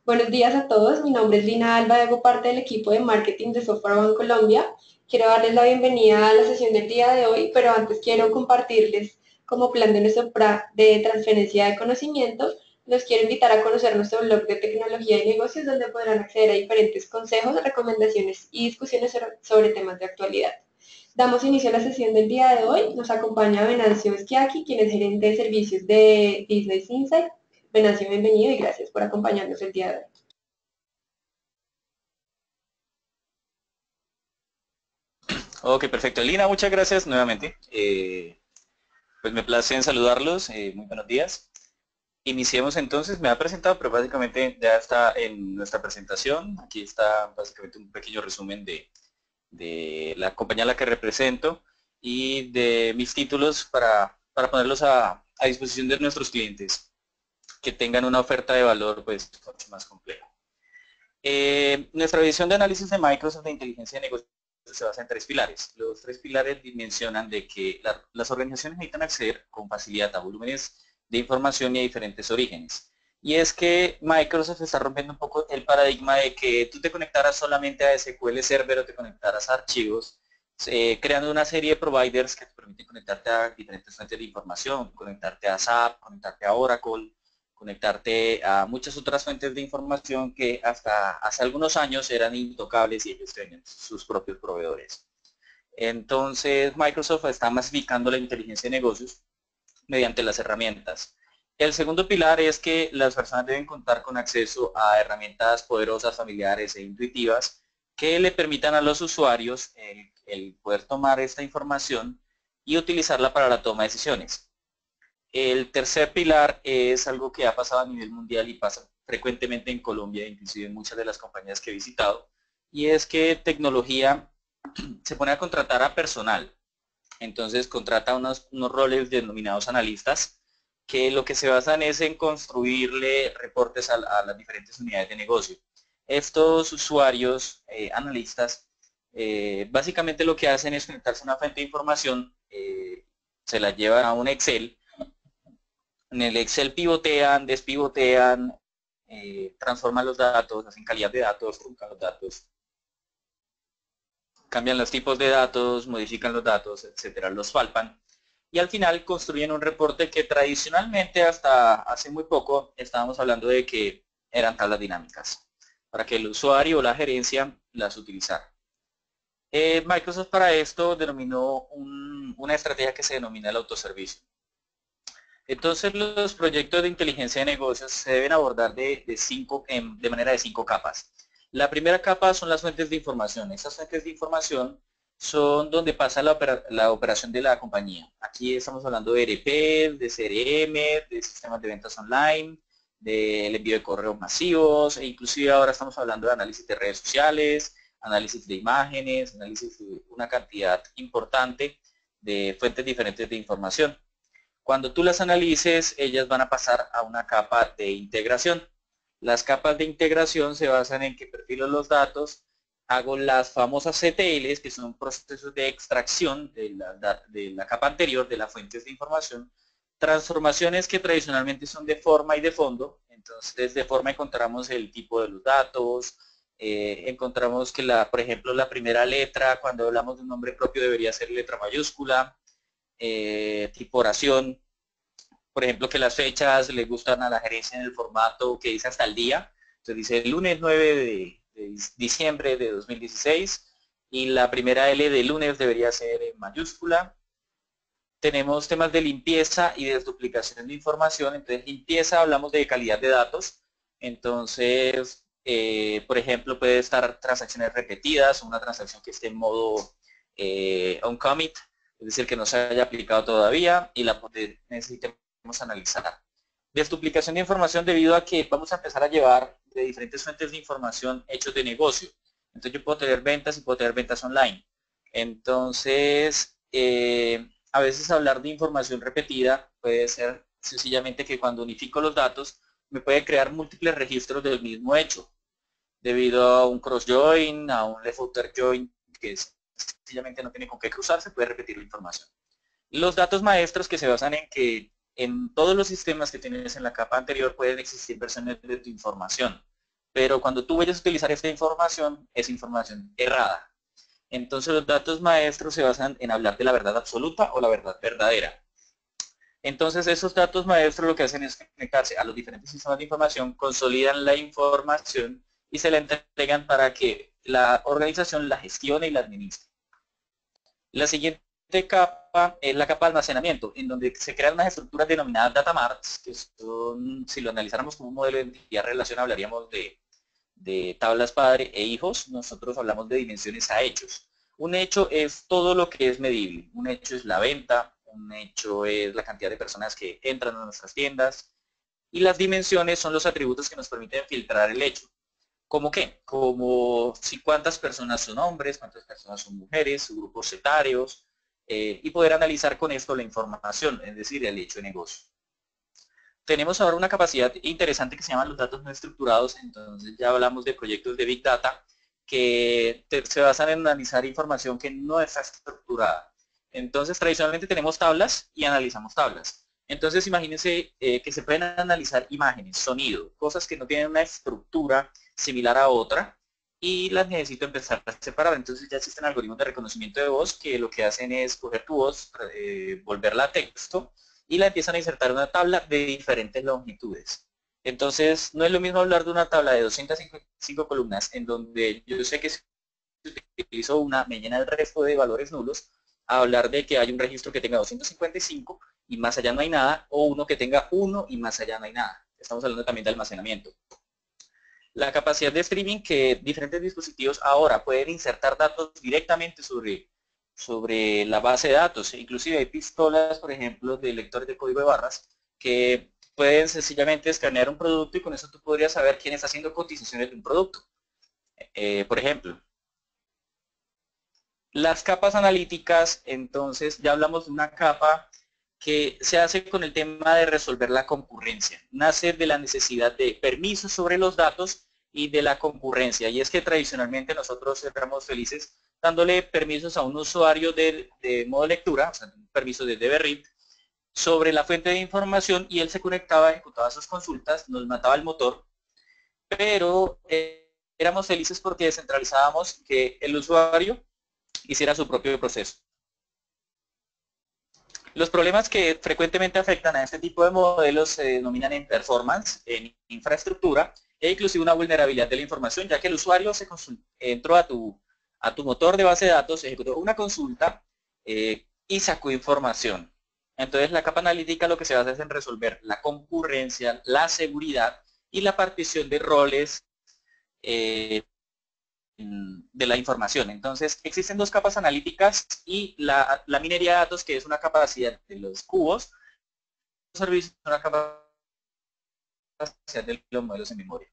Buenos días a todos, mi nombre es Lina Alba, hago parte del equipo de marketing de Software Colombia. Quiero darles la bienvenida a la sesión del día de hoy, pero antes quiero compartirles como plan de nuestro de transferencia de conocimiento. Los quiero invitar a conocer nuestro blog de tecnología y negocios, donde podrán acceder a diferentes consejos, recomendaciones y discusiones sobre temas de actualidad. Damos inicio a la sesión del día de hoy. Nos acompaña Venancio Schiacchi, quien es gerente de servicios de Business Insight. Venancio, bienvenido y gracias por acompañarnos el día de hoy. Ok, perfecto. Lina, muchas gracias nuevamente. Pues me place en saludarlos. Muy buenos días. Iniciemos entonces. Me ha presentado, pero básicamente ya está en nuestra presentación. Aquí está básicamente un pequeño resumen de la compañía a la que represento y de mis títulos para ponerlos a disposición de nuestros clientes que tengan una oferta de valor pues mucho más compleja. Nuestra visión de análisis de Microsoft de inteligencia de negocios se basa en tres pilares. Los tres pilares dimensionan de que las organizaciones necesitan acceder con facilidad a volúmenes de información y a diferentes orígenes. Y es que Microsoft está rompiendo un poco el paradigma de que tú te conectaras solamente a SQL Server o te conectaras a archivos, creando una serie de providers que te permiten conectarte a diferentes fuentes de información, conectarte a SAP, conectarte a Oracle, conectarte a muchas otras fuentes de información que hasta hace algunos años eran intocables y ellos tenían sus propios proveedores. Entonces Microsoft está masificando la inteligencia de negocios mediante las herramientas. El segundo pilar es que las personas deben contar con acceso a herramientas poderosas, familiares e intuitivas que le permitan a los usuarios el poder tomar esta información y utilizarla para la toma de decisiones. El tercer pilar es algo que ha pasado a nivel mundial y pasa frecuentemente en Colombia, inclusive en muchas de las compañías que he visitado, y es que tecnología se pone a contratar a personal. Entonces contrata unos roles denominados analistas, que lo que se basan es en construirle reportes a las diferentes unidades de negocio. Estos usuarios, analistas, básicamente lo que hacen es conectarse a una fuente de información, se la llevan a un Excel. En el Excel pivotean, despivotean, transforman los datos, hacen calidad de datos, truncan los datos, cambian los tipos de datos, modifican los datos, etcétera, los palpan y al final construyen un reporte que tradicionalmente hasta hace muy poco estábamos hablando de que eran tablas dinámicas para que el usuario o la gerencia las utilizara. Microsoft para esto denominó una estrategia que se denomina el autoservicio. Entonces los proyectos de inteligencia de negocios se deben abordar de manera de 5 capas. La primera capa son las fuentes de información. Estas fuentes de información son donde pasa la operación de la compañía. Aquí estamos hablando de ERP, de CRM, de sistemas de ventas online, del envío de correos masivos, e inclusive ahora estamos hablando de análisis de redes sociales, análisis de imágenes, análisis de una cantidad importante de fuentes diferentes de información. Cuando tú las analices, ellas van a pasar a una capa de integración. Las capas de integración se basan en que perfilo los datos, hago las famosas CTLs, que son procesos de extracción de la capa anterior, de las fuentes de información, transformaciones que tradicionalmente son de forma y de fondo. Entonces, de forma encontramos el tipo de los datos, encontramos que, por ejemplo, la primera letra, cuando hablamos de un nombre propio, debería ser letra mayúscula, tipo oración, por ejemplo, que las fechas le gustan a la gerencia en el formato que dice hasta el día. Entonces dice el lunes 9 de diciembre de 2016 y la primera L de lunes debería ser en mayúscula. Tenemos temas de limpieza y desduplicación de información. Entonces, limpieza, hablamos de calidad de datos. Entonces, por ejemplo, puede estar transacciones repetidas, una transacción que esté en modo on commit, es decir, que no se haya aplicado todavía y la necesitemos analizar. Desduplicación de información debido a que vamos a empezar a llevar de diferentes fuentes de información hechos de negocio. Entonces, yo puedo tener ventas y puedo tener ventas online. Entonces, a veces hablar de información repetida puede ser sencillamente que cuando unifico los datos me puede crear múltiples registros del mismo hecho debido a un cross join, a un left outer join que sencillamente no tiene con qué cruzarse, puede repetir la información. Los datos maestros que se basan en que en todos los sistemas que tienes en la capa anterior pueden existir versiones de tu información. pero cuando tú vayas a utilizar esta información, es información errada. Entonces los datos maestros se basan en hablar de la verdad absoluta o la verdad verdadera. Entonces esos datos maestros lo que hacen es conectarse a los diferentes sistemas de información, consolidan la información y se la entregan para que la organización la gestione y la administre. La siguiente capa es la capa de almacenamiento, en donde se crean unas estructuras denominadas data marts, que son, si lo analizáramos como un modelo de entidad relación, hablaríamos de tablas padre e hijos. Nosotros hablamos de dimensiones a hechos. Un hecho es todo lo que es medible. Un hecho es la venta, un hecho es la cantidad de personas que entran a nuestras tiendas, y las dimensiones son los atributos que nos permiten filtrar el hecho. ¿Cómo qué? Como si cuántas personas son hombres, cuántas personas son mujeres, grupos etarios, y poder analizar con esto la información, es decir, el hecho de negocio. Tenemos ahora una capacidad interesante que se llama los datos no estructurados. Entonces ya hablamos de proyectos de Big Data que se basan en analizar información que no está estructurada. Entonces tradicionalmente tenemos tablas y analizamos tablas. Entonces imagínense que se pueden analizar imágenes, sonido, cosas que no tienen una estructura similar a otra, y las necesito empezar a separar. Entonces ya existen algoritmos de reconocimiento de voz que lo que hacen es coger tu voz, volverla a texto, y la empiezan a insertar en una tabla de diferentes longitudes. Entonces, no es lo mismo hablar de una tabla de 255 columnas, en donde yo sé que si utilizo una, me llena el resto de valores nulos, a hablar de que hay un registro que tenga 255 y más allá no hay nada, o uno que tenga 1 y más allá no hay nada. Estamos hablando también de almacenamiento. La capacidad de streaming, que diferentes dispositivos ahora pueden insertar datos directamente sobre la base de datos. Inclusive hay pistolas, por ejemplo, de lectores de código de barras que pueden sencillamente escanear un producto, y con eso tú podrías saber quién está haciendo cotizaciones de un producto. Por ejemplo, las capas analíticas, entonces ya hablamos de una capa que se hace con el tema de resolver la concurrencia. Nace de la necesidad de permisos sobre los datos y de la concurrencia. Y es que tradicionalmente nosotros éramos felices dándole permisos a un usuario de modo lectura, o sea, un permiso de DB-READ, sobre la fuente de información, y él se conectaba, ejecutaba sus consultas, nos mataba el motor, pero éramos felices porque descentralizábamos que el usuario hiciera su propio proceso. Los problemas que frecuentemente afectan a este tipo de modelos se denominan en performance, en infraestructura, e inclusive una vulnerabilidad de la información, ya que el usuario entró a tu motor de base de datos, ejecutó una consulta y sacó información. Entonces la capa analítica lo que se basa es en resolver la concurrencia, la seguridad y la partición de roles de la información. Entonces existen dos capas analíticas, y la minería de datos, que es una capacidad de los cubos, los servicios, una capacidad de los modelos en memoria.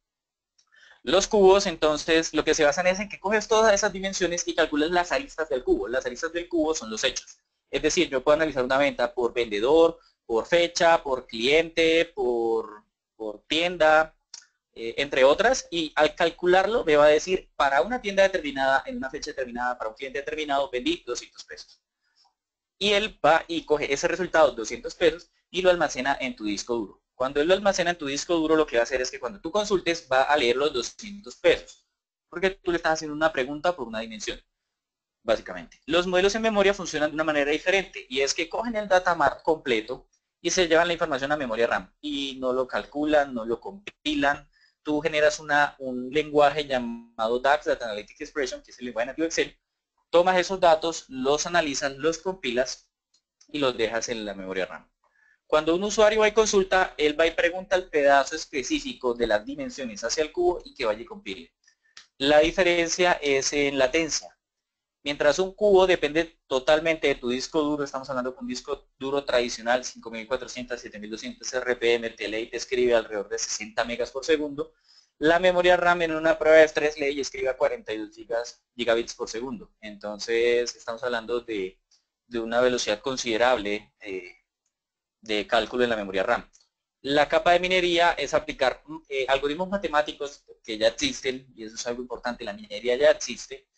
Los cubos, entonces, lo que se basan es en que coges todas esas dimensiones y calculas las aristas del cubo. Las aristas del cubo son los hechos. Es decir, yo puedo analizar una venta por vendedor, por fecha, por cliente, por tienda, entre otras, y al calcularlo me va a decir, para una tienda determinada, en una fecha determinada, para un cliente determinado, vendí 200 pesos. Y él va y coge ese resultado, 200 pesos, y lo almacena en tu disco duro. Cuando él lo almacena en tu disco duro, lo que va a hacer es que cuando tú consultes, va a leer los 200 pesos, porque tú le estás haciendo una pregunta por una dimensión, básicamente. Los modelos en memoria funcionan de una manera diferente, y es que cogen el datamart completo y se llevan la información a memoria RAM, y no lo calculan, no lo compilan. Tú generas un lenguaje llamado DAX, Data Analytic Expression, que es el lenguaje nativo de Excel. Tomas esos datos, los analizas, los compilas y los dejas en la memoria RAM. Cuando un usuario va y consulta, él va y pregunta el pedazo específico de las dimensiones hacia el cubo y que vaya y compile. La diferencia es en latencia. Mientras un cubo depende totalmente de tu disco duro, estamos hablando de un disco duro tradicional, 5400, 7200 RPM, te lee y te escribe alrededor de 60 megas por segundo. La memoria RAM en una prueba de estrés lee y escribe a 42 gigabits por segundo. Entonces estamos hablando de una velocidad considerable de cálculo en la memoria RAM. La capa de minería es aplicar algoritmos matemáticos que ya existen, y eso es algo importante, la minería ya existe.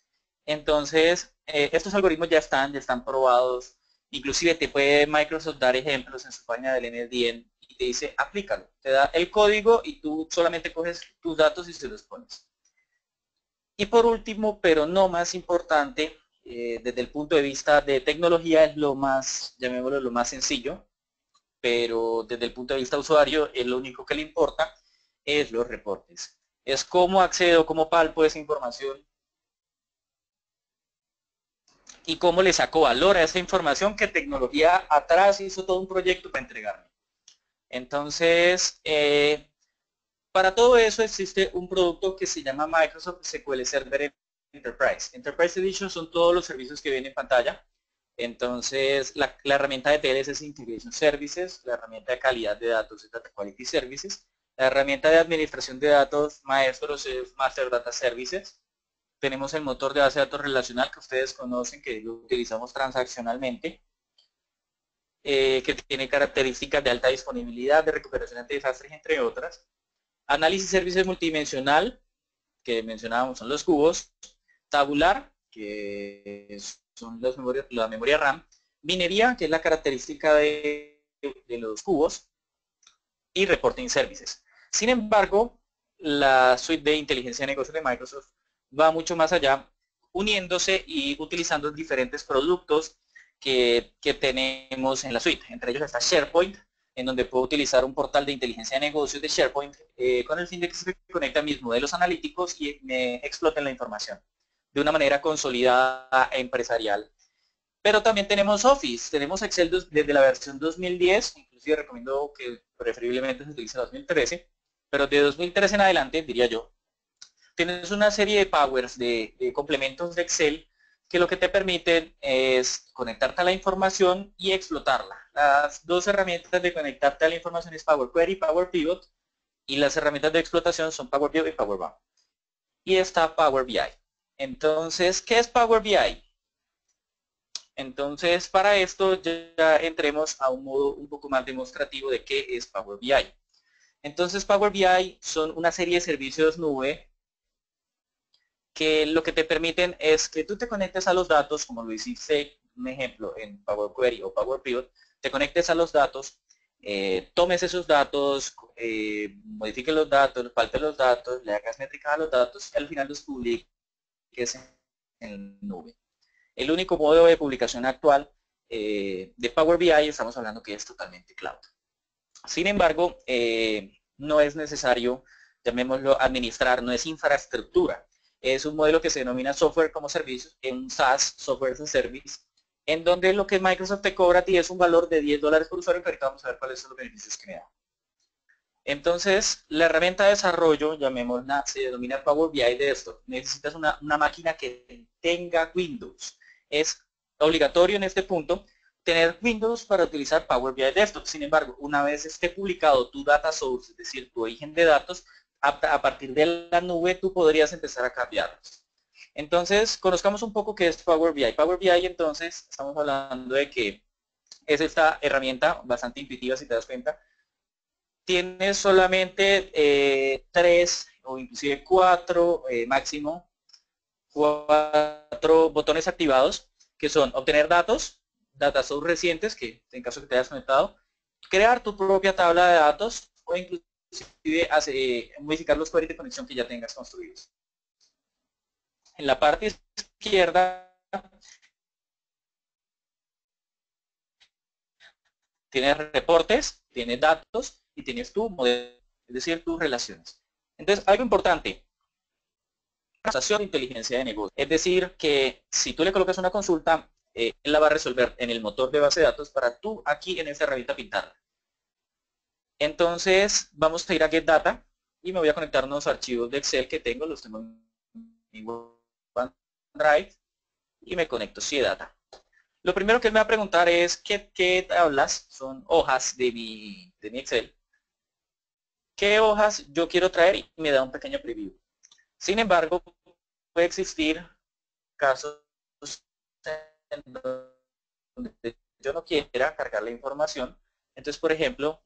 Entonces, estos algoritmos ya están probados. Inclusive te puede Microsoft dar ejemplos en su página del NDN, te dice aplícalo. Te da el código y tú solamente coges tus datos y se los pones. Y por último, pero no más importante, desde el punto de vista de tecnología es lo más, llamémoslo lo más sencillo, pero desde el punto de vista usuario es lo único que le importa, es los reportes. Es cómo accedo, cómo palpo esa información y cómo le saco valor a esa información que tecnología atrás hizo todo un proyecto para entregarme. Entonces, para todo eso existe un producto que se llama Microsoft SQL Server Enterprise. Enterprise Edition son todos los servicios que ven en pantalla. Entonces, la herramienta de TLS es Integration Services, la herramienta de calidad de datos es Data Quality Services, la herramienta de administración de datos Maestros es Master Data Services. Tenemos el motor de base de datos relacional que ustedes conocen, que lo utilizamos transaccionalmente, que tiene características de alta disponibilidad, de recuperación ante desastres, entre otras. Análisis servicios multidimensional, que mencionábamos, son los cubos. Tabular, que son la memoria RAM. Minería, que es la característica de los cubos. Y reporting services. Sin embargo, la suite de inteligencia de negocios de Microsoft va mucho más allá, uniéndose y utilizando diferentes productos que tenemos en la suite. Entre ellos está SharePoint, en donde puedo utilizar un portal de inteligencia de negocios de SharePoint con el fin de que se conecte a mis modelos analíticos y me exploten la información de una manera consolidada e empresarial. Pero también tenemos Office, tenemos Excel desde la versión 2010, inclusive recomiendo que preferiblemente se utilice 2013, pero de 2013 en adelante, diría yo, tienes una serie de powers, de complementos de Excel, que lo que te permiten es conectarte a la información y explotarla. Las dos herramientas de conectarte a la información es Power Query y Power Pivot, y las herramientas de explotación son Power BI y Power BI. Y está Power BI. Entonces, ¿qué es Power BI? Entonces, para esto ya entremos a un modo un poco más demostrativo de qué es Power BI. Entonces, Power BI son una serie de servicios nube que lo que te permiten es que tú te conectes a los datos, como lo hiciste, un ejemplo, en Power Query o Power Pivot, te conectes a los datos, tomes esos datos, modifiques los datos, palpes los datos, le hagas métricas a los datos y al final los publiques en nube. El único modo de publicación actual de Power BI estamos hablando que es totalmente cloud. Sin embargo, no es necesario, llamémoslo administrar, no es infraestructura. Es un modelo que se denomina software como servicio, un SaaS, software as a service, en donde lo que Microsoft te cobra a ti es un valor de $10 por usuario, que ahorita vamos a ver cuáles son los beneficios que me da. Entonces, la herramienta de desarrollo, llamémosla, se denomina Power BI Desktop. Necesitas una máquina que tenga Windows. Es obligatorio en este punto tener Windows para utilizar Power BI Desktop. Sin embargo, una vez esté publicado tu data source, es decir, tu origen de datos, a partir de la nube tú podrías empezar a cambiarlos. Entonces, conozcamos un poco qué es Power BI. Power BI, entonces, estamos hablando de que es esta herramienta bastante intuitiva, si te das cuenta. Tienes solamente 3 o inclusive 4 máximo, 4 botones activados, que son obtener datos, datos recientes, que en caso que te hayas conectado, crear tu propia tabla de datos o inclusive modificar los queries de conexión que ya tengas construidos. En la parte izquierda tienes reportes, tienes datos y tienes tu modelo, es decir, tus relaciones. Entonces, algo importante, de inteligencia de negocio. Es decir, que si tú le colocas una consulta, él la va a resolver en el motor de base de datos para tú aquí en esta herramienta pintarla. Entonces, vamos a ir a Get Data y me voy a conectar a unos archivos de Excel que tengo, los tengo en mi OneDrive y me conecto a Data. Lo primero que él me va a preguntar es qué tablas son hojas de mi Excel, qué hojas yo quiero traer y me da un pequeño preview. Sin embargo, puede existir casos en donde yo no quiera cargar la información. Entonces, por ejemplo,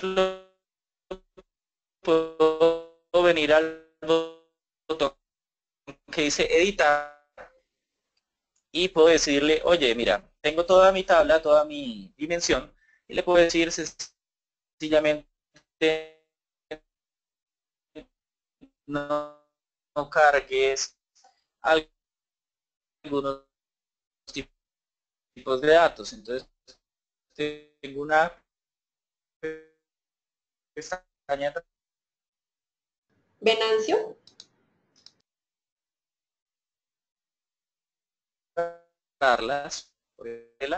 ejemplo, puedo venir al botón que dice editar y puedo decirle, oye, mira, tengo toda mi tabla, toda mi dimensión, y le puedo decir sencillamente, no, no cargues algunos tipos de datos. Entonces, tengo una pestaña Venancio, darlas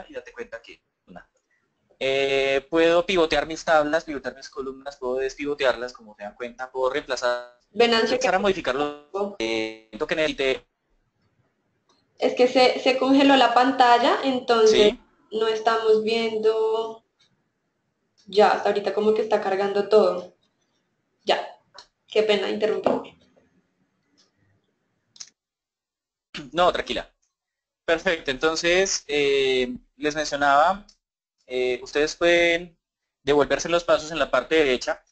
y date cuenta que una. Puedo pivotear mis tablas, pivotear mis columnas, puedo despivotearlas, como se dan cuenta, puedo reemplazar, Venancio, empezar a modificarlo, que necesite, es que se congeló la pantalla, entonces ¿sí? no estamos viendo, ya, hasta ahorita como que está cargando todo. Ya, qué pena interrumpir. No, tranquila. Perfecto, entonces les mencionaba, ustedes pueden devolverse los pasos en la parte derecha,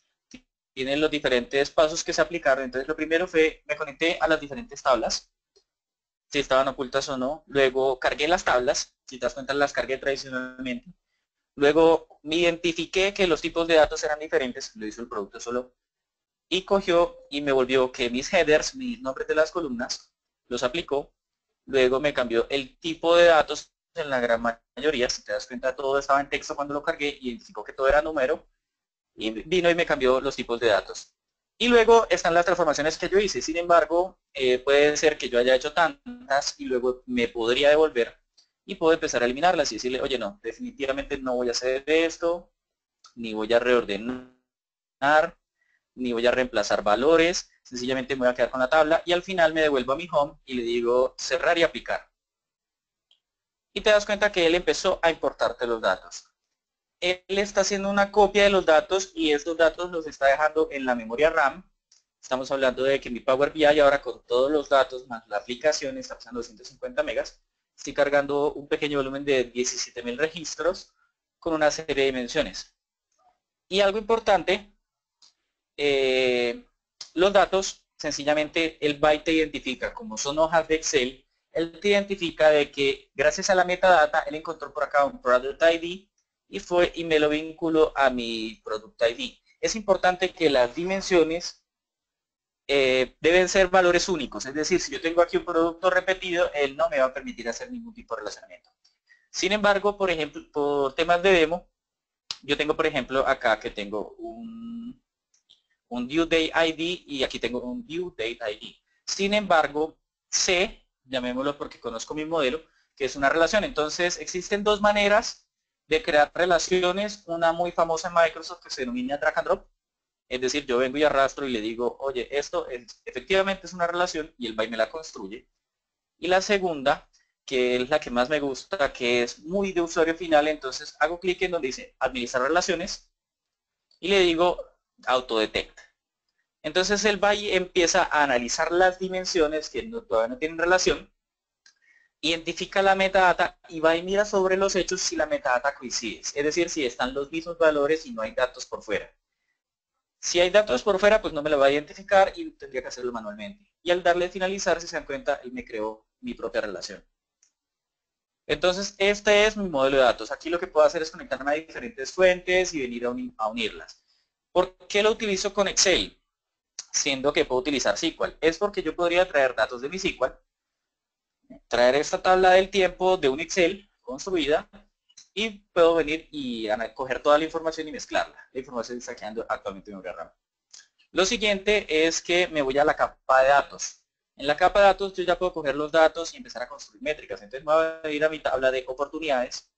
tienen los diferentes pasos que se aplicaron. Entonces lo primero fue, me conecté a las diferentes tablas, si estaban ocultas o no, luego cargué las tablas, si te das cuenta las cargué tradicionalmente, luego me identifiqué que los tipos de datos eran diferentes, lo hizo el producto solo, y cogió y me volvió que mis headers, mis nombres de las columnas, los aplicó. Luego me cambió el tipo de datos en la gran mayoría. Si te das cuenta, todo estaba en texto cuando lo cargué y identificó que todo era número. Y vino y me cambió los tipos de datos. Y luego están las transformaciones que yo hice. Sin embargo, puede ser que yo haya hecho tantas y luego me podría devolver y puedo empezar a eliminarlas y decirle, oye, no, definitivamente no voy a hacer esto, ni voy a reordenar, ni voy a reemplazar valores, sencillamente me voy a quedar con la tabla y al final me devuelvo a mi home y le digo cerrar y aplicar. Y te das cuenta que él empezó a importarte los datos. Él está haciendo una copia de los datos y estos datos los está dejando en la memoria RAM. Estamos hablando de que mi Power BI ahora con todos los datos más la aplicación está pasando 250 megas. Estoy cargando un pequeño volumen de 17.000 registros con una serie de dimensiones. Y algo importante, los datos, sencillamente el byte te identifica, como son hojas de Excel, él te identifica de que gracias a la metadata, él encontró por acá un Product ID y fue y me lo vinculó a mi Product ID. Es importante que las dimensiones deben ser valores únicos, es decir, si yo tengo aquí un producto repetido, él no me va a permitir hacer ningún tipo de relacionamiento. Sin embargo, por ejemplo, por temas de demo, yo tengo, por ejemplo, acá que tengo un due date ID y aquí tengo un due date ID. Sin embargo, C, llamémoslo porque conozco mi modelo, que es una relación. Entonces, existen dos maneras de crear relaciones. Una muy famosa en Microsoft que se denomina drag and drop. Es decir, yo vengo y arrastro y le digo, oye, esto efectivamente es una relación y el byte me la construye. Y la segunda, que es la que más me gusta, que es muy de usuario final, entonces hago clic en donde dice administrar relaciones y le digo autodetect. Entonces el byte empieza a analizar las dimensiones que todavía no tienen relación, identifica la metadata y va y mira sobre los hechos si la metadata coincide. Es decir, si están los mismos valores y no hay datos por fuera. Si hay datos por fuera, pues no me lo va a identificar y tendría que hacerlo manualmente. Y al darle finalizar, si se dan cuenta, él me creó mi propia relación. Entonces, este es mi modelo de datos. Aquí lo que puedo hacer es conectarme a diferentes fuentes y venir a unirlas. ¿Por qué lo utilizo con Excel? Siendo que puedo utilizar SQL. Es porque yo podría traer datos de mi SQL, traer esta tabla del tiempo de un Excel construida y puedo venir y coger toda la información y mezclarla. La información está quedando actualmente en memoria RAM. Lo siguiente es que me voy a la capa de datos. En la capa de datos yo ya puedo coger los datos y empezar a construir métricas. Entonces me voy a ir a mi tabla de oportunidades,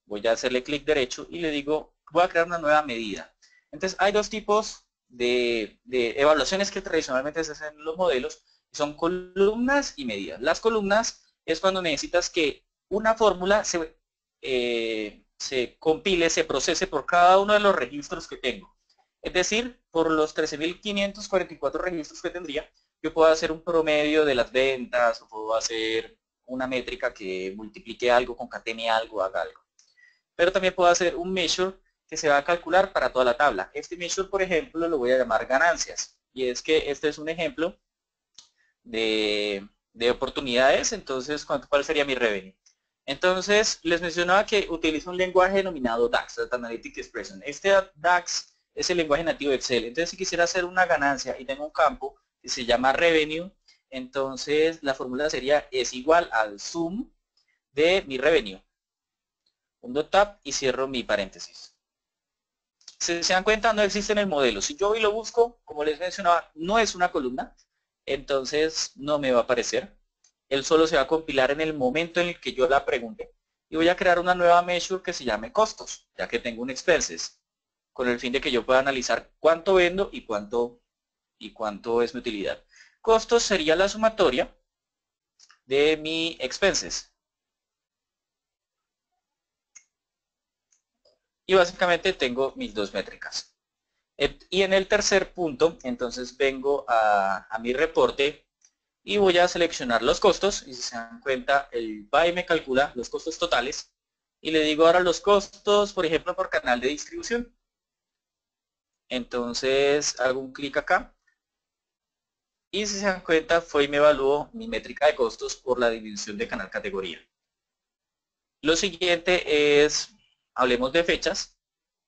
voy a hacerle clic derecho y le digo, voy a crear una nueva medida. Entonces hay dos tipos de evaluaciones que tradicionalmente se hacen en los modelos, son columnas y medidas. Las columnas es cuando necesitas que una fórmula se compile, se procese por cada uno de los registros que tengo. Es decir, por los 13.544 registros que tendría, yo puedo hacer un promedio de las ventas, o puedo hacer una métrica que multiplique algo, concatene algo, haga algo. Pero también puedo hacer un measure, que se va a calcular para toda la tabla. Este measure, por ejemplo, lo voy a llamar ganancias. Y es que este es un ejemplo de oportunidades. Entonces, ¿cuál sería mi revenue? Entonces, les mencionaba que utilizo un lenguaje denominado DAX, Data Analytic Expression. Este DAX es el lenguaje nativo de Excel. Entonces, si quisiera hacer una ganancia y tengo un campo que se llama revenue, entonces la fórmula sería es igual al sum de mi revenue. Punto tab y cierro mi paréntesis. Si se dan cuenta, no existe en el modelo. Si yo hoy lo busco, como les mencionaba, no es una columna, entonces no me va a aparecer. Él solo se va a compilar en el momento en el que yo la pregunte. Y voy a crear una nueva measure que se llame costos, ya que tengo un expenses, con el fin de que yo pueda analizar cuánto vendo y cuánto es mi utilidad. Costos sería la sumatoria de mi expenses. Y básicamente tengo mis dos métricas. Y en el tercer punto, entonces vengo a mi reporte y voy a seleccionar los costos. Y si se dan cuenta, el BAE me calcula los costos totales. Y le digo ahora los costos, por ejemplo, por canal de distribución. Entonces hago un clic acá. Y si se dan cuenta, fue y me evaluó mi métrica de costos por la división de canal categoría. Lo siguiente es, hablemos de fechas.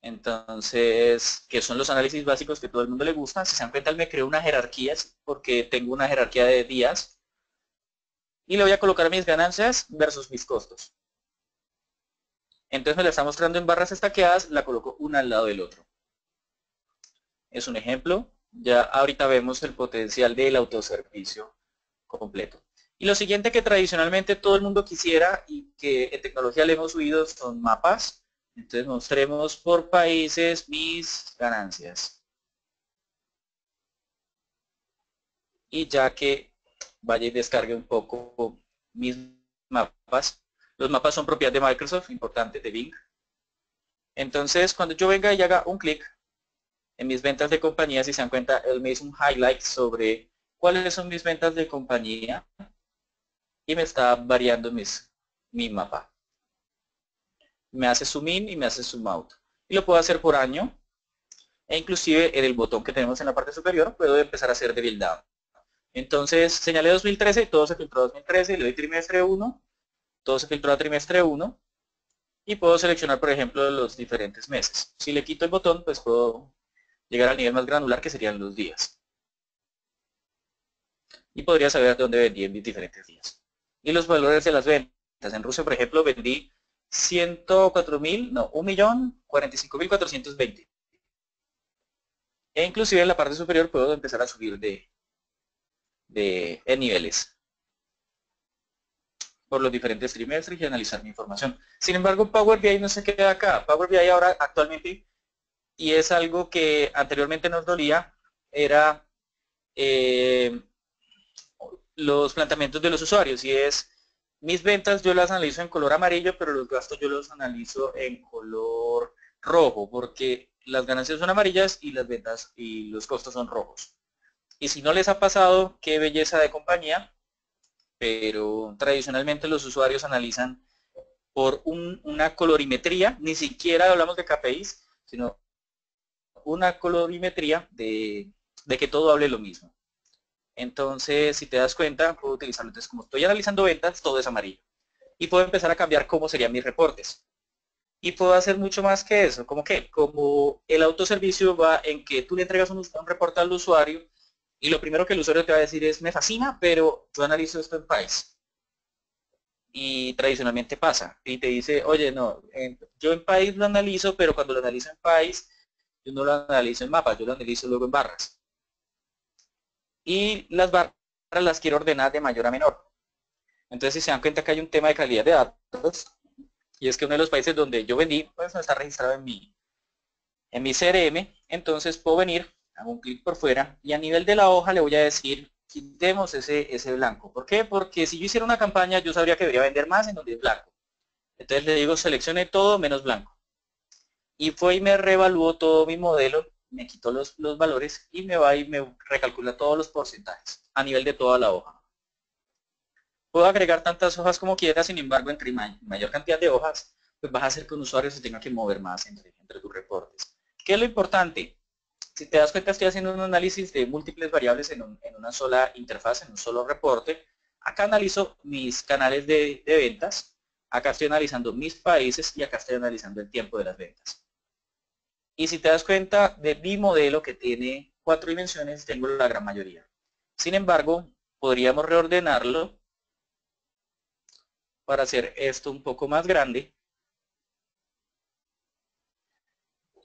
Entonces, que son los análisis básicos que todo el mundo le gusta. Si se dan cuenta, él me creó una jerarquía porque tengo una jerarquía de días. Y le voy a colocar mis ganancias versus mis costos. Entonces me la está mostrando en barras estaqueadas, la coloco una al lado del otro. Es un ejemplo. Ya ahorita vemos el potencial del autoservicio completo. Y lo siguiente que tradicionalmente todo el mundo quisiera y que en tecnología le hemos subido son mapas. Entonces mostremos por países mis ganancias. Y ya que vaya y descargue un poco mis mapas. Los mapas son propiedad de Microsoft, importante de Bing. Entonces, cuando yo venga y haga un clic en mis ventas de compañía, si se dan cuenta, él me hizo un highlight sobre cuáles son mis ventas de compañía y me está variando mi mapa. Me hace zoom in y me hace zoom out. Y lo puedo hacer por año e inclusive en el botón que tenemos en la parte superior puedo empezar a hacer drill down. Entonces, señalé 2013, todo se filtró a 2013, le doy trimestre 1, todo se filtró a trimestre 1 y puedo seleccionar, por ejemplo, los diferentes meses. Si le quito el botón, pues puedo llegar al nivel más granular que serían los días. Y podría saber dónde vendí en mis diferentes días. Y los valores de las ventas. En Rusia, por ejemplo, vendí 104.000, no, 1.045.420. E inclusive en la parte superior puedo empezar a subir de niveles por los diferentes trimestres y analizar mi información. Sin embargo, Power BI no se queda acá. Power BI ahora actualmente, y es algo que anteriormente nos dolía, era los planteamientos de los usuarios, y es mis ventas yo las analizo en color amarillo, pero los gastos yo los analizo en color rojo, porque las ganancias son amarillas y las ventas y los costos son rojos. Y si no les ha pasado, qué belleza de compañía, pero tradicionalmente los usuarios analizan por una colorimetría, ni siquiera hablamos de KPIs, sino una colorimetría de que todo hable lo mismo. Entonces, si te das cuenta, puedo utilizarlo. Entonces, como estoy analizando ventas, todo es amarillo. Y puedo empezar a cambiar cómo serían mis reportes. Y puedo hacer mucho más que eso. ¿Cómo qué? Como el autoservicio va en que tú le entregas un reporte al usuario y lo primero que el usuario te va a decir es, me fascina, pero yo analizo esto en país. Y tradicionalmente pasa. Y te dice, oye, no, yo en país lo analizo, pero cuando lo analizo en país, yo no lo analizo en mapas, yo lo analizo luego en barras. Y las barras las quiero ordenar de mayor a menor. Entonces, si se dan cuenta que hay un tema de calidad de datos, y es que uno de los países donde yo vendí, pues no está registrado en mi CRM, entonces puedo venir, hago un clic por fuera, y a nivel de la hoja le voy a decir, quitemos ese blanco. ¿Por qué? Porque si yo hiciera una campaña, yo sabría que debería vender más en donde es blanco. Entonces le digo, seleccione todo menos blanco. Y fue y me reevaluó todo mi modelo, me quitó los valores y me va y me recalcula todos los porcentajes a nivel de toda la hoja. Puedo agregar tantas hojas como quiera, sin embargo, entre mayor cantidad de hojas, pues vas a hacer que un usuario se tenga que mover más entre tus reportes. ¿Qué es lo importante? Si te das cuenta, estoy haciendo un análisis de múltiples variables en una sola interfaz, en un solo reporte. Acá analizo mis canales de ventas, acá estoy analizando mis países y acá estoy analizando el tiempo de las ventas. Y si te das cuenta de mi modelo que tiene 4 dimensiones, tengo la gran mayoría. Sin embargo, podríamos reordenarlo para hacer esto un poco más grande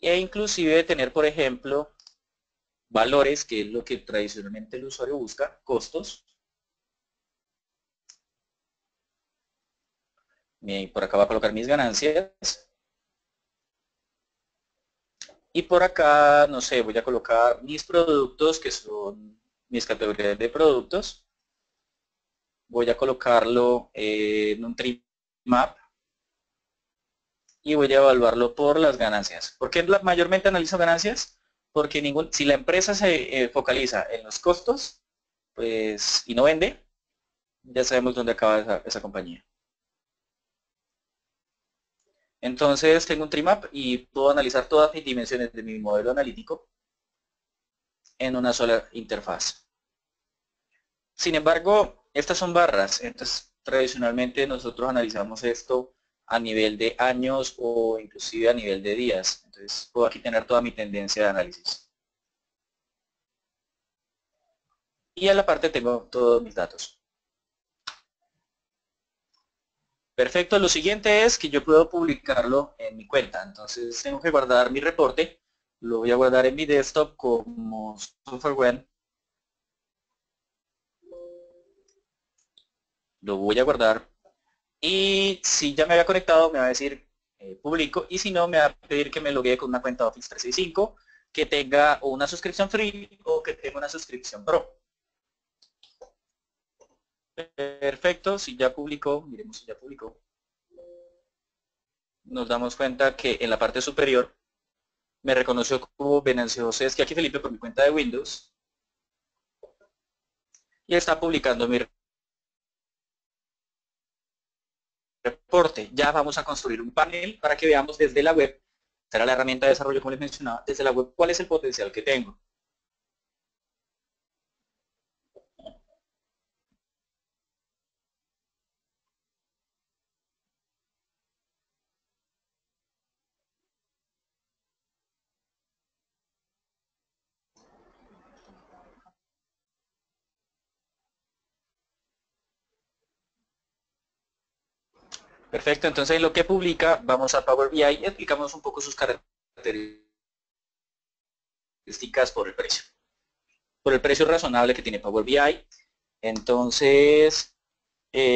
e inclusive tener, por ejemplo, valores, que es lo que tradicionalmente el usuario busca, costos. Y por acá voy a colocar mis ganancias. Y por acá, no sé, voy a colocar mis productos, que son mis categorías de productos. Voy a colocarlo en un trimap y voy a evaluarlo por las ganancias. ¿Por qué mayormente analizo ganancias? Porque si la empresa se focaliza en los costos, pues, y no vende, ya sabemos dónde acaba esa compañía. Entonces tengo un trimap y puedo analizar todas mis dimensiones de mi modelo analítico en una sola interfaz. Sin embargo, estas son barras, entonces tradicionalmente nosotros analizamos esto a nivel de años o inclusive a nivel de días. Entonces puedo aquí tener toda mi tendencia de análisis. Y a la parte tengo todos mis datos. Perfecto, lo siguiente es que yo puedo publicarlo en mi cuenta. Entonces tengo que guardar mi reporte. Lo voy a guardar en mi desktop como software. Lo voy a guardar. Y si ya me había conectado, me va a decir publico. Y si no, me va a pedir que me loguee con una cuenta Office 365 que tenga una suscripción free o que tenga una suscripción pro. Perfecto, si ya publicó, miremos si ya publicó. Nos damos cuenta que en la parte superior me reconoció como Venancio José Esquiaqui Felipe por mi cuenta de Windows y está publicando mi reporte. Ya vamos a construir un panel para que veamos desde la web, será la herramienta de desarrollo como les mencionaba, desde la web cuál es el potencial que tengo. Perfecto, entonces en lo que publica, vamos a Power BI y explicamos un poco sus características por el precio razonable que tiene Power BI. Entonces,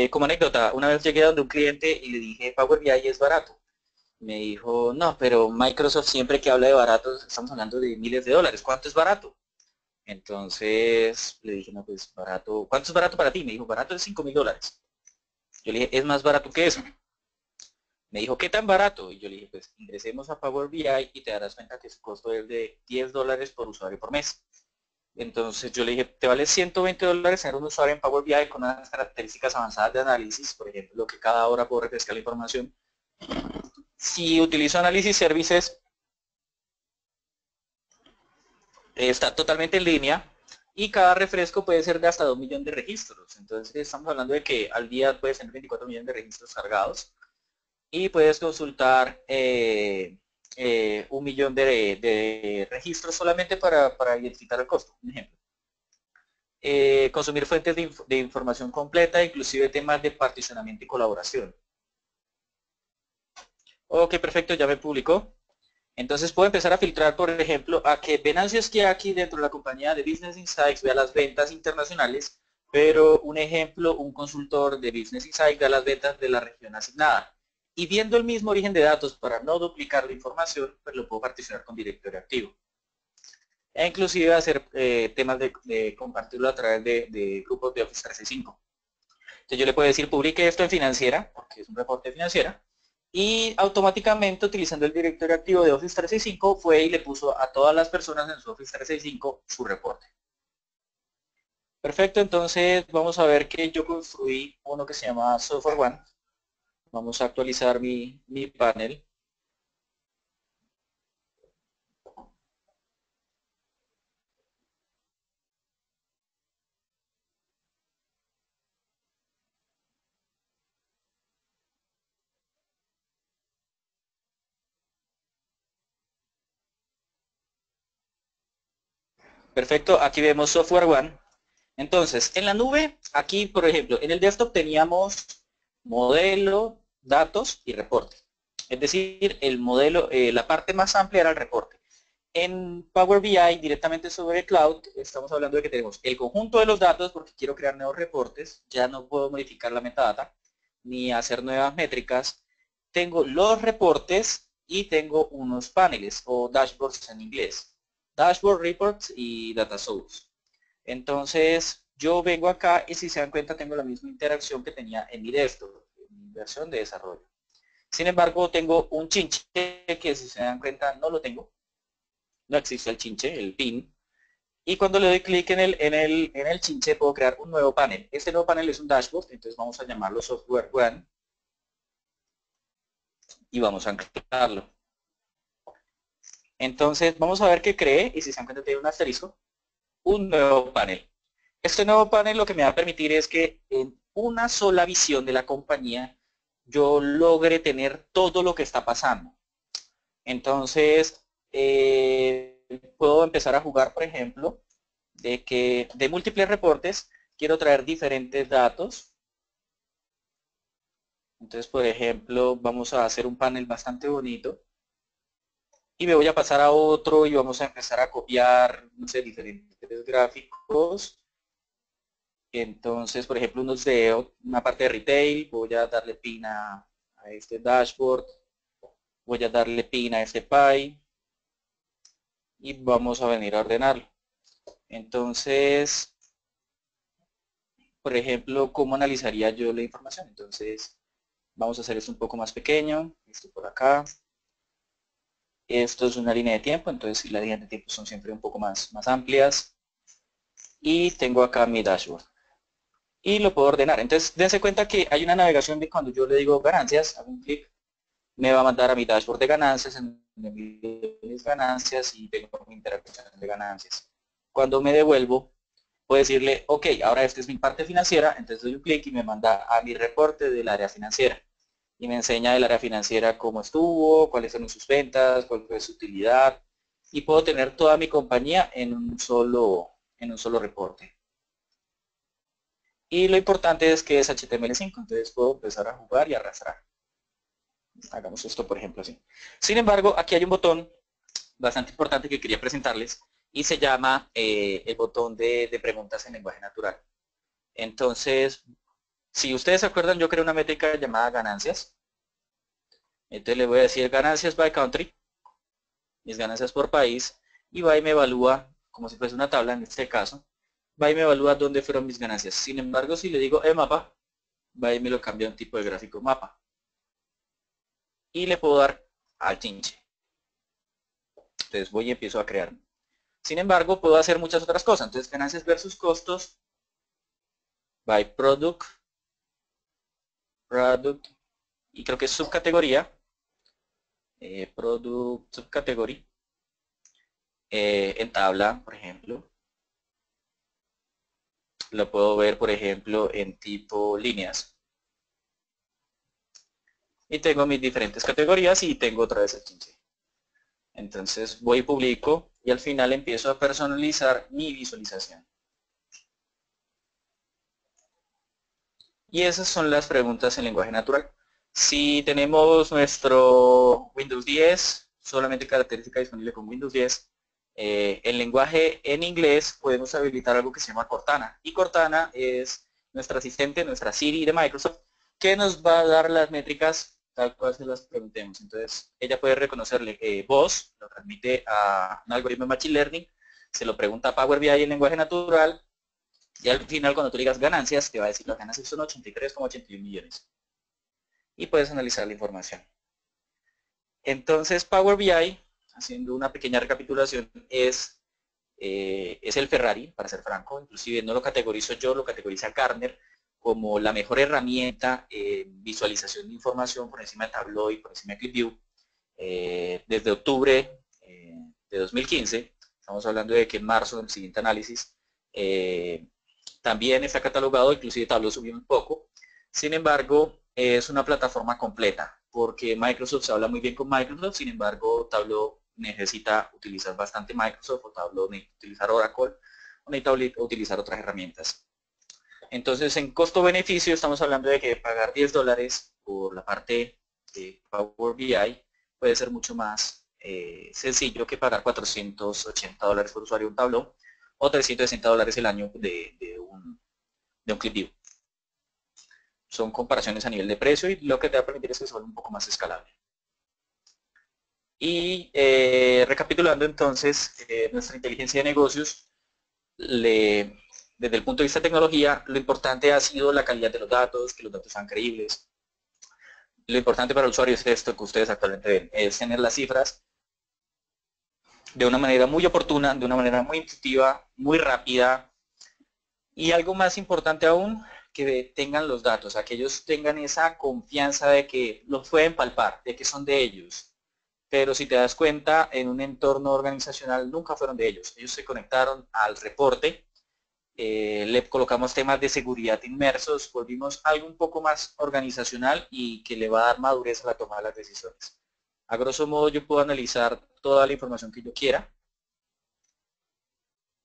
como anécdota, una vez llegué a donde un cliente y le dije, Power BI es barato. Me dijo, no, pero Microsoft siempre que habla de baratos, estamos hablando de miles de dólares. ¿Cuánto es barato? Entonces le dije, no, pues barato. ¿Cuánto es barato para ti? Me dijo, barato es $5.000. Yo le dije, es más barato que eso. Me dijo, ¿qué tan barato? Y yo le dije, pues ingresemos a Power BI y te darás cuenta que su costo es de $10 por usuario por mes. Entonces yo le dije, te vale $120 tener un usuario en Power BI con unas características avanzadas de análisis, por ejemplo, que cada hora puedo refrescar la información. Si utilizo análisis services, está totalmente en línea y cada refresco puede ser de hasta 2 millones de registros. Entonces estamos hablando de que al día puedes tener 24 millones de registros cargados y puedes consultar 1 millón de registros solamente para identificar el costo, un ejemplo. Consumir fuentes de información completa, inclusive temas de particionamiento y colaboración. Ok, perfecto, ya me publicó. Entonces puedo empezar a filtrar, por ejemplo, a que Venancio Schiacchi dentro de la compañía de Business Insights vea las ventas internacionales, pero un ejemplo, un consultor de Business Insights vea las ventas de la región asignada. Y viendo el mismo origen de datos para no duplicar la información, pues lo puedo particionar con directorio activo. E inclusive hacer temas de compartirlo a través de grupos de Office 365. Entonces yo le puedo decir, publique esto en financiera, porque es un reporte financiera, y automáticamente utilizando el directorio activo de Office 365 fue y le puso a todas las personas en su Office 365 su reporte. Perfecto, entonces vamos a ver que yo construí uno que se llama Software One. Vamos a actualizar mi panel. Perfecto, aquí vemos Software One. Entonces, en la nube, aquí, por ejemplo, en el desktop teníamos modelo, datos y reporte. Es decir, el modelo, la parte más amplia era el reporte. En Power BI, directamente sobre el cloud, estamos hablando de que tenemos el conjunto de los datos, porque quiero crear nuevos reportes, ya no puedo modificar la metadata, ni hacer nuevas métricas. Tengo los reportes y tengo unos paneles, o dashboards en inglés. Dashboard, reports y data source. Entonces, yo vengo acá y si se dan cuenta tengo la misma interacción que tenía en mi desktop, en mi versión de desarrollo. Sin embargo, tengo un chinche que si se dan cuenta no lo tengo. No existe el chinche, el pin. Y cuando le doy clic en el chinche puedo crear un nuevo panel. Este nuevo panel es un dashboard, entonces vamos a llamarlo Software One y vamos a anclarlo. Entonces vamos a ver que cree, y si se dan cuenta tiene un asterisco, un nuevo panel. Este nuevo panel lo que me va a permitir es que en una sola visión de la compañía yo logre tener todo lo que está pasando. Entonces, puedo empezar a jugar, por ejemplo, de múltiples reportes quiero traer diferentes datos. Entonces, por ejemplo, vamos a hacer un panel bastante bonito y me voy a pasar a otro y vamos a empezar a copiar, no sé, diferentes gráficos. Entonces, por ejemplo, unos de una parte de retail, voy a darle pin a este dashboard, voy a darle pin a este pie y vamos a venir a ordenarlo. Entonces, por ejemplo, ¿cómo analizaría yo la información? Entonces, vamos a hacer esto un poco más pequeño, esto por acá. Esto es una línea de tiempo, entonces si las líneas de tiempo son siempre un poco más amplias. Y tengo acá mi dashboard. Y lo puedo ordenar. Entonces, dense cuenta que hay una navegación de cuando yo le digo ganancias, hago un clic, me va a mandar a mi dashboard de ganancias, en donde mido mis ganancias y tengo mi interacción de ganancias. Cuando me devuelvo, puedo decirle, ok, ahora esta es mi parte financiera, entonces doy un clic y me manda a mi reporte del área financiera. Y me enseña el área financiera cómo estuvo, cuáles fueron sus ventas, cuál fue su utilidad. Y puedo tener toda mi compañía en un solo reporte. Y lo importante es que es HTML5, entonces puedo empezar a jugar y arrastrar. Hagamos esto, por ejemplo, así. Sin embargo, aquí hay un botón bastante importante que quería presentarles y se llama el botón de preguntas en lenguaje natural. Entonces, si ustedes se acuerdan, yo creé una métrica llamada ganancias. Entonces le voy a decir ganancias by country, mis ganancias por país, y va y me evalúa, como si fuese una tabla en este caso, va y me evalúa dónde fueron mis ganancias. Sin embargo, si le digo mapa, va y me lo cambia a un tipo de gráfico mapa. Y le puedo dar al chinche. Entonces voy y empiezo a crear. Sin embargo, puedo hacer muchas otras cosas. Entonces, ganancias versus costos, by product, y creo que es subcategoría, product subcategory, en tabla, por ejemplo. Lo puedo ver, por ejemplo, en tipo líneas. Y tengo mis diferentes categorías y tengo otra vez el chinche. Entonces voy y publico y al final empiezo a personalizar mi visualización. Y esas son las preguntas en lenguaje natural. Si tenemos nuestro Windows 10, solamente característica disponible con Windows 10, el lenguaje en inglés podemos habilitar algo que se llama Cortana. Y Cortana es nuestra asistente, nuestra Siri de Microsoft, que nos va a dar las métricas tal cual se las preguntemos. Entonces, ella puede reconocerle voz, lo transmite a un algoritmo de Machine Learning, se lo pregunta a Power BI en lenguaje natural, y al final cuando tú digas ganancias, te va a decir las ganancias son 83,81 millones. Y puedes analizar la información. Entonces, Power BI, haciendo una pequeña recapitulación, es el Ferrari, para ser franco. Inclusive no lo categorizo yo, lo categoriza Gartner como la mejor herramienta en visualización de información por encima de Tableau y por encima de ClickView desde octubre de 2015. Estamos hablando de que en marzo del siguiente análisis también está catalogado, inclusive Tableau subió un poco. Sin embargo, es una plataforma completa, porque Microsoft se habla muy bien con Microsoft, sin embargo, Tableau necesita utilizar bastante Microsoft, o Tableau necesita utilizar Oracle, o necesita utilizar otras herramientas. Entonces, en costo-beneficio estamos hablando de que pagar $10 por la parte de Power BI puede ser mucho más sencillo que pagar $480 por usuario de un Tableau o $360 el año de un ClickView. Son comparaciones a nivel de precio y lo que te va a permitir es que se vuelva un poco más escalable. Y recapitulando entonces, nuestra inteligencia de negocios, desde el punto de vista de tecnología, lo importante ha sido la calidad de los datos, que los datos sean creíbles. Lo importante para el usuario es esto que ustedes actualmente ven, es tener las cifras de una manera muy oportuna, de una manera muy intuitiva, muy rápida. Y algo más importante aún, que tengan los datos, a que ellos tengan esa confianza de que los pueden palpar, de que son de ellos. Pero si te das cuenta, en un entorno organizacional nunca fueron de ellos. Ellos se conectaron al reporte, le colocamos temas de seguridad inmersos, volvimos algo un poco más organizacional y que le va a dar madurez a la toma de las decisiones. A grosso modo, yo puedo analizar toda la información que yo quiera,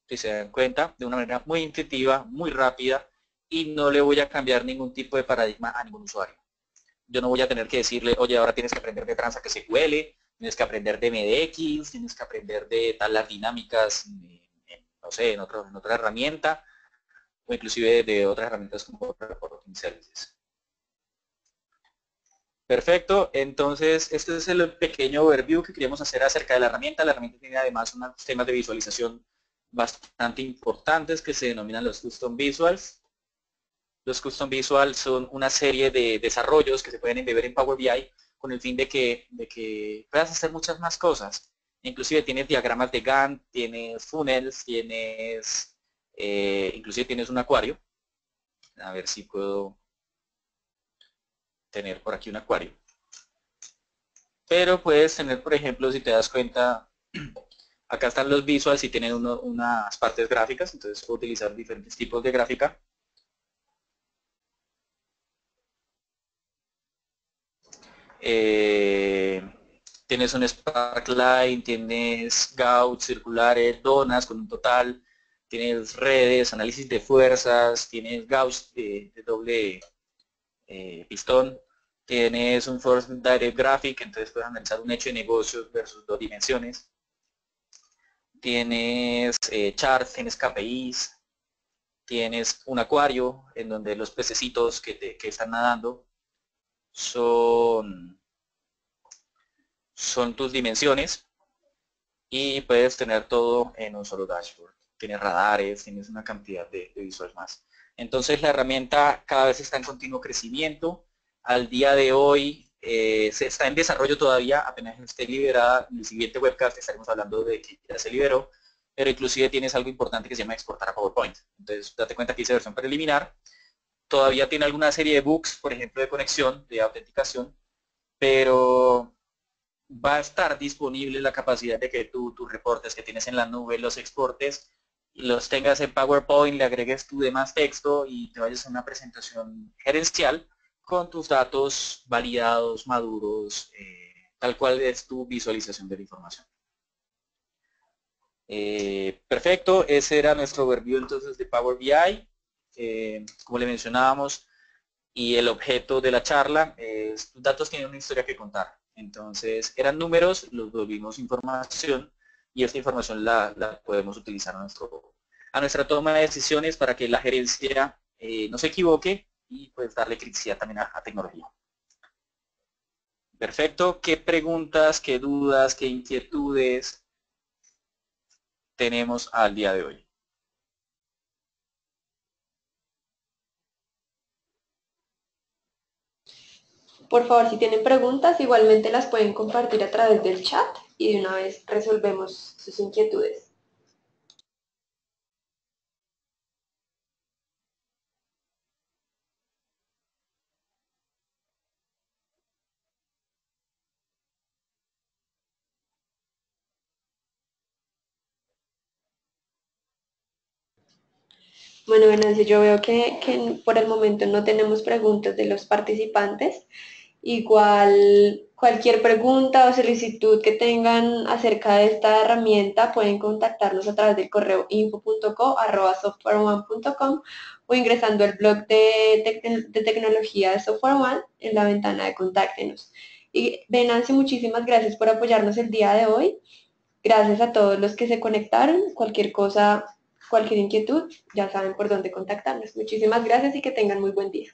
si se dan cuenta, de una manera muy intuitiva, muy rápida, y no le voy a cambiar ningún tipo de paradigma a ningún usuario. Yo no voy a tener que decirle, oye, ahora tienes que aprender de Transact SQL, tienes que aprender de MDX, tienes que aprender de talas dinámicas, no sé, en otra herramienta, o inclusive de otras herramientas como Reporting Services. Perfecto, entonces este es el pequeño overview que queríamos hacer acerca de la herramienta. La herramienta tiene además unos temas de visualización bastante importantes que se denominan los Custom Visuals. Los Custom Visuals son una serie de desarrollos que se pueden embeber en Power BI con el fin de que puedas hacer muchas más cosas. Inclusive tienes diagramas de Gantt, tienes funnels, inclusive tienes un acuario. A ver si puedo tener por aquí un acuario. Pero puedes tener, por ejemplo, si te das cuenta, acá están los visuals y tienen unas partes gráficas, entonces puedo utilizar diferentes tipos de gráfica. Tienes un sparkline, tienes gauss, circulares, donas con un total, tienes redes, análisis de fuerzas, tienes gauss de doble pistón, tienes un Force Direct Graphic, entonces puedes analizar un hecho de negocios versus dos dimensiones. Tienes charts, tienes KPIs, tienes un acuario en donde los pececitos que están nadando son tus dimensiones y puedes tener todo en un solo dashboard. Tienes radares, tienes una cantidad de visuales más. Entonces la herramienta cada vez está en continuo crecimiento. Al día de hoy se está en desarrollo todavía, apenas esté liberada. En el siguiente webcast estaremos hablando de que ya se liberó, pero inclusive tienes algo importante que se llama exportar a PowerPoint. Entonces date cuenta que dice versión preliminar. Todavía tiene alguna serie de bugs, por ejemplo, de conexión, de autenticación, pero va a estar disponible la capacidad de que tus reportes que tienes en la nube los exportes y los tengas en PowerPoint, le agregues tu demás texto y te vayas a una presentación gerencial con tus datos validados, maduros, tal cual es tu visualización de la información. Perfecto, ese era nuestro overview entonces de Power BI. Como le mencionábamos, y el objeto de la charla es, tus datos tienen una historia que contar. Entonces, eran números, los volvimos información y esta información la podemos utilizar a nuestra toma de decisiones para que la gerencia no se equivoque y pues darle criticidad también a tecnología. Perfecto. ¿Qué preguntas, qué dudas, qué inquietudes tenemos al día de hoy? Por favor, si tienen preguntas, igualmente las pueden compartir a través del chat y de una vez resolvemos sus inquietudes. Bueno, Venancio, yo veo que por el momento no tenemos preguntas de los participantes. Igual, cualquier pregunta o solicitud que tengan acerca de esta herramienta pueden contactarnos a través del correo info.co@softwareone.com o ingresando al blog de tecnología de Software One en la ventana de Contáctenos. Y Venancio, muchísimas gracias por apoyarnos el día de hoy. Gracias a todos los que se conectaron. Cualquier cosa, cualquier inquietud, ya saben por dónde contactarnos. Muchísimas gracias y que tengan muy buen día.